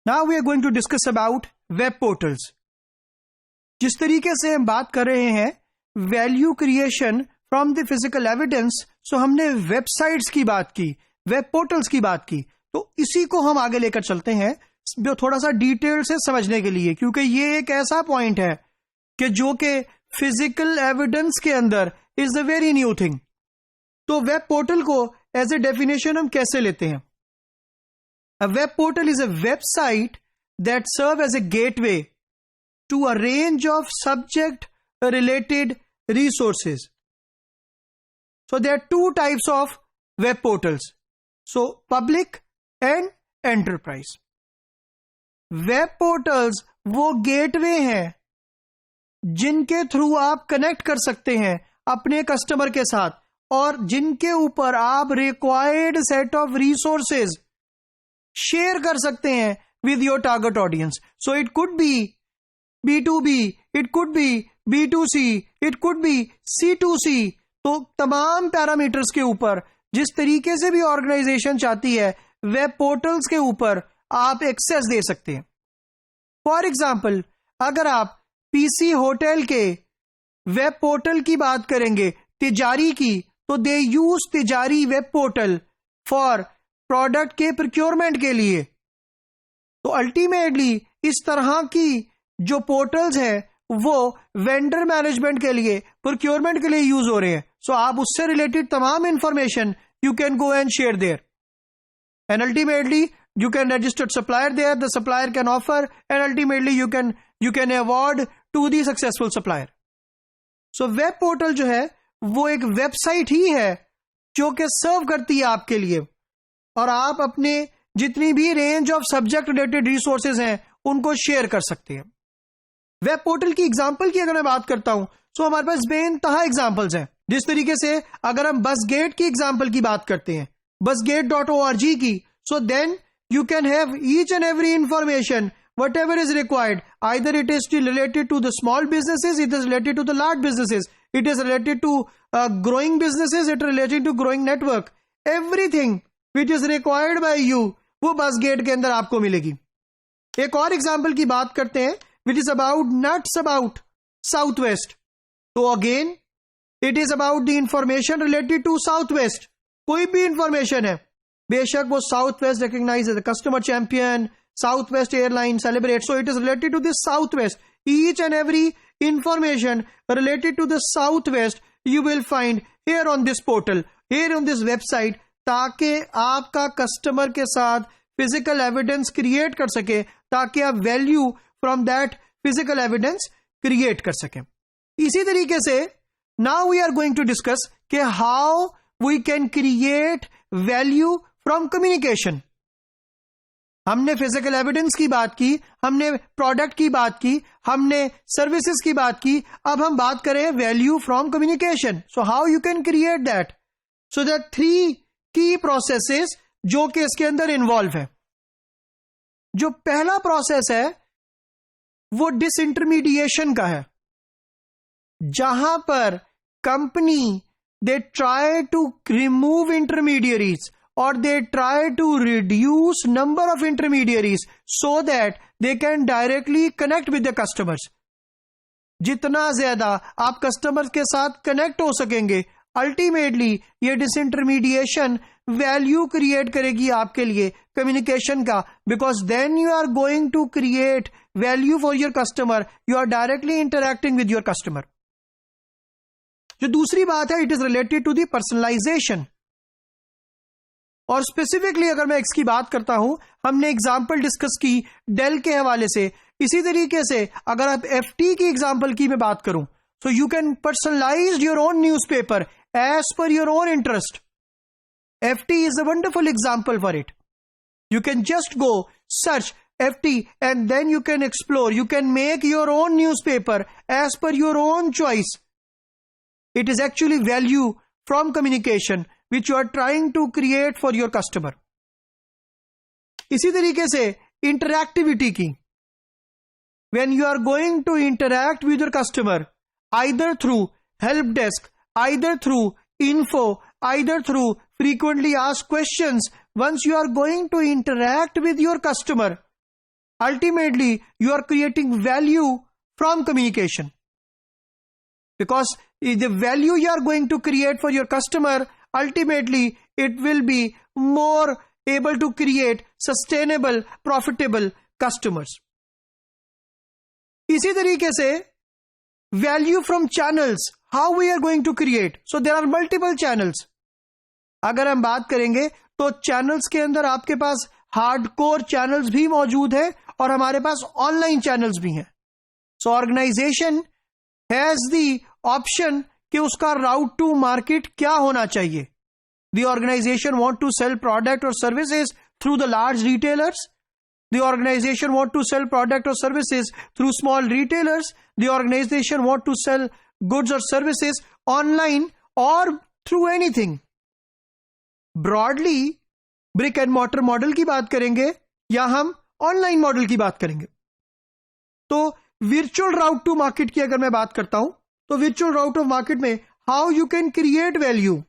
Now we are going to discuss about web portals. जिस तरीके से हम बात कर रहे हैं value creation from the physical evidence, so हमने वेबसाइट्स की बात की, वेब पोर्टल्स की बात की, तो इसी को हम आगे लेकर चलते हैं जो थोड़ा सा डिटेल से समझने के लिए, क्योंकि ये एक ऐसा पॉइंट है कि जो कि फिजिकल एविडेंस के अंदर is a very new thing. तो वेब पोर्टल को एज ए डेफिनेशन हम कैसे लेते हैं? A web portal is a website that serve as a gateway to a range of subject related resources. So there are two types of web portals. So public and enterprise. Web portals वो gateway हैं जिनके through आप connect कर सकते हैं अपने customer के साथ और जिनके ऊपर आप required set of resources share कर सकते हैं with your target audience. So it could be B2B, it could be B2C, it could be C2C. तो तमाम पैरामीटर्स के ऊपर जिस तरीके से भी ऑर्गेनाइजेशन चाहती है वेब पोर्टल्स के ऊपर आप एक्सेस दे सकते हैं. फॉर एग्जाम्पल, अगर आप पीसी होटल के वेब पोर्टल की बात करेंगे तिजारी की, तो दे यूज तिजारी वेब पोर्टल फॉर प्रोडक्ट के प्रोक्योरमेंट के लिए. तो अल्टीमेटली इस तरह की जो पोर्टल्स हैं वो वेंडर मैनेजमेंट के लिए, प्रोक्योरमेंट के लिए यूज हो रहे हैं. सो आप उससे रिलेटेड तमाम information you can go and share there and ultimately you can register supplier there, the supplier can offer and ultimately you can award to the successful supplier. So web portal जो है वो एक website ही है जो कि सर्व करती है आपके लिए और आप अपने जितनी भी range of subject related resources हैं उनको शेयर कर सकते हैं. वेब पोर्टल की एग्जांपल की अगर मैं बात करता हूं तो हमारे पास बेनतहा एग्जांपल्स हैं. जिस तरीके से अगर हम बसगेट की एग्जांपल की बात करते हैं, busgate.org की, so then you can have each and every information whatever is required. Either it is still related to the small businesses, it is related to the large businesses, it is related to growing businesses, it is related to growing network. Everything which is required by you वो बसगेट के अंदर आपको मिलेगी. एक और example की बात करते हैं which is about nuts about Southwest. तो again it is about the information related to Southwest. कोई भी इंफॉर्मेशन है, बेशक वो Southwest recognise as a customer champion, Southwest airline celebrate, so it is related to this Southwest. Each and every information related to this Southwest you will find here on this portal, here on this website, ताकि आपका customer के साथ physical evidence create कर सके, ताकि आप value from that physical evidence create कर सकें. इसी तरीके से now we are going to discuss कि how we can create value from communication. हमने फिजिकल एविडेंस की बात की, हमने प्रोडक्ट की बात की, हमने सर्विसेज की बात की, अब हम बात करें value from communication. So how you can create that? So that 3 की प्रोसेसेस जो कि इसके अंदर इन्वॉल्व है. जो पहला प्रोसेस है वो डिसइंटरमीडिएशन का है, जहां पर company they try to remove intermediaries और they try to reduce number of intermediaries so that they can directly connect with the customers. जितना ज्यादा आप कस्टमर्स के साथ कनेक्ट हो सकेंगे, अल्टीमेटली ये डिसइंटरमीडिएशन वैल्यू क्रिएट करेगी आपके लिए कम्युनिकेशन का, because then you are going to create value for your customer, you are directly interacting with your customer. जो दूसरी बात है, it is related to the personalisation. और स्पेसिफिकली अगर मैं इसकी बात करता हूं, हमने एग्जाम्पल डिस्कस की डेल के हवाले से. इसी तरीके से अगर आप FT की एग्जाम्पल की मैं बात करूं, so you can personalise your own newspaper as per your own interest. FT is a wonderful example for it. You can just go search FT and then you can explore. You can make your own newspaper as per your own choice. It is actually value from communication which you are trying to create for your customer. इसी तरीके से interactivity की. When you are going to interact with your customer, either through help desk, either through info, either through frequently asked questions, once you are going to interact with your customer, ultimately you are creating value from communication, because the value you are going to create for your customer, ultimately it will be more able to create sustainable, profitable customers. इसी तरीके से value from channels, how we are going to create. So there are multiple channels. अगर हम बात करेंगे तो channels के अंदर आपके पास हार्डकोर चैनल्स भी मौजूद है और हमारे पास ऑनलाइन चैनल्स भी हैं. सो ऑर्गेनाइजेशन हैज द ऑप्शन कि उसका राउट टू मार्केट क्या होना चाहिए. The organization want to sell product or services through the large retailers. The organization want to sell product or services through small retailers. The organization want to sell goods or services online or through anything. Broadly, brick and mortar model की बात करेंगे या हम online model की बात करेंगे. तो virtual route to market की अगर मैं बात करता हूं तो वर्चुअल राउट ऑफ मार्केट में how you can create value,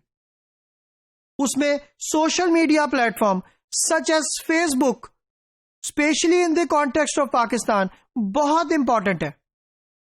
उसमें social media platform such as Facebook, especially in the context of Pakistan, बहुत इंपॉर्टेंट है.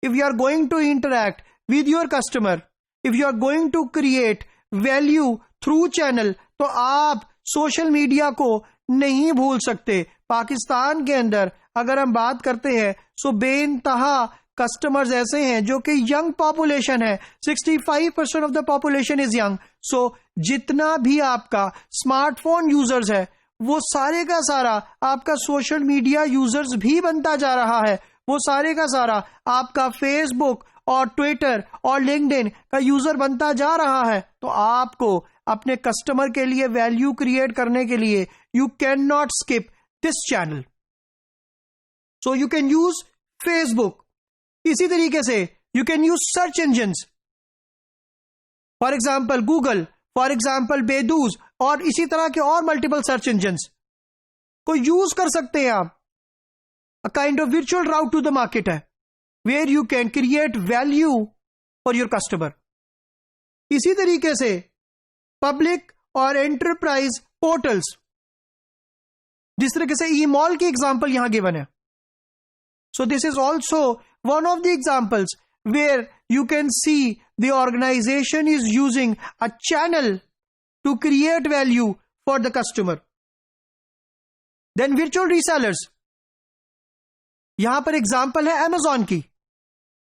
If you are going to interact with your customer, if you are going to create value through channel, तो आप social media को नहीं भूल सकते. पाकिस्तान के अंदर अगर हम बात करते हैं सो बेइंतहा कस्टमर्स ऐसे हैं जो कि यंग पॉपुलेशन है. 65% of the population is young. So जितना भी आपका स्मार्टफोन यूजर्स है वो सारे का सारा आपका सोशल मीडिया यूजर्स भी बनता जा रहा है. वो सारे का सारा आपका फेसबुक और ट्विटर और लिंक्डइन का यूजर बनता जा रहा है. तो आपको अपने कस्टमर के लिए वैल्यू क्रिएट करने के लिए you can not skip this channel. So you can use Facebook. इसी तरीके से you can use search engines, for example Google, for example बेदूज और इसी तरह के और मल्टीपल सर्च इंजिन्स को यूज कर सकते हैं आप. A kind of virtual route to the market है where you can create value for your customer. इसी तरीके से पब्लिक और एंटरप्राइज पोर्टल्स, जिस तरीके से ई मॉल की एग्जाम्पल यहां गिवन है. So this is also one of the examples where you can see the organization is using a channel to create value for the customer. Then virtual resellers, यहां पर example है Amazon की.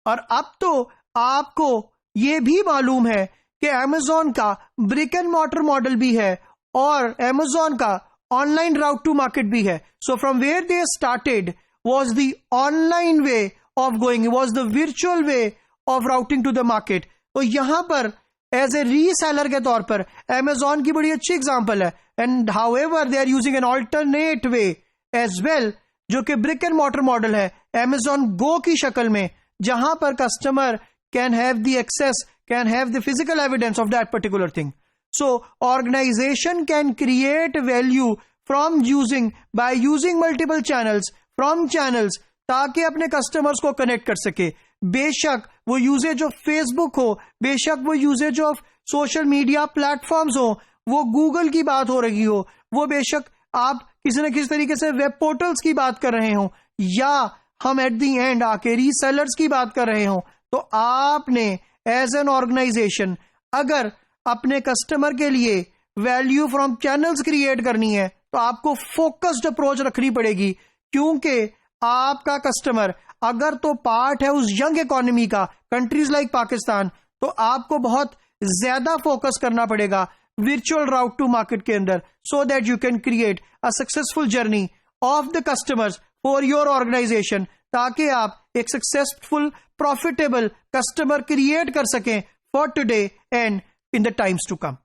और अब तो आपको यह भी मालूम है कि Amazon का ब्रिक एंड मॉर्टर मॉडल भी है और Amazon का ऑनलाइन राउट टू मार्केट भी है. So from where they started was the online way of going, was the virtual way of routing to the market. तो यहां पर एज ए रीसेलर के तौर पर Amazon की बड़ी अच्छी एग्जांपल है. And however they are using an alternate way as well, जो कि ब्रिक एंड मॉर्टर मॉडल है Amazon Go की शक्ल में, जहां पर customer can have the access, can have the physical evidence of that particular thing. So organisation can create value from using, by using multiple channels, from channels, ताकि अपने customers को connect कर सके. बेशक वो यूजेज ऑफ फेसबुक हो, बेशक वो usages of social media platforms हो, वो गूगल की बात हो रही हो, वो बेशक आप किसी न किसी तरीके से वेब पोर्टल्स की बात कर रहे हो, या हम एट दी एंड आके रीसेलर्स की बात कर रहे हो. तो आपने एज एन ऑर्गेनाइजेशन अगर अपने कस्टमर के लिए वैल्यू फ्रॉम चैनल्स क्रिएट करनी है तो आपको फोकस्ड अप्रोच रखनी पड़ेगी. क्योंकि आपका कस्टमर अगर तो पार्ट है उस यंग इकोनॉमी का, कंट्रीज लाइक पाकिस्तान, तो आपको बहुत ज्यादा फोकस करना पड़ेगा वर्चुअल राउट टू मार्केट के अंदर, so that you can create a successful journey of the customers for your organisation, ताकि आप एक सक्सेसफुल प्रॉफिटेबल कस्टमर क्रिएट कर सकें for today and in the times to come.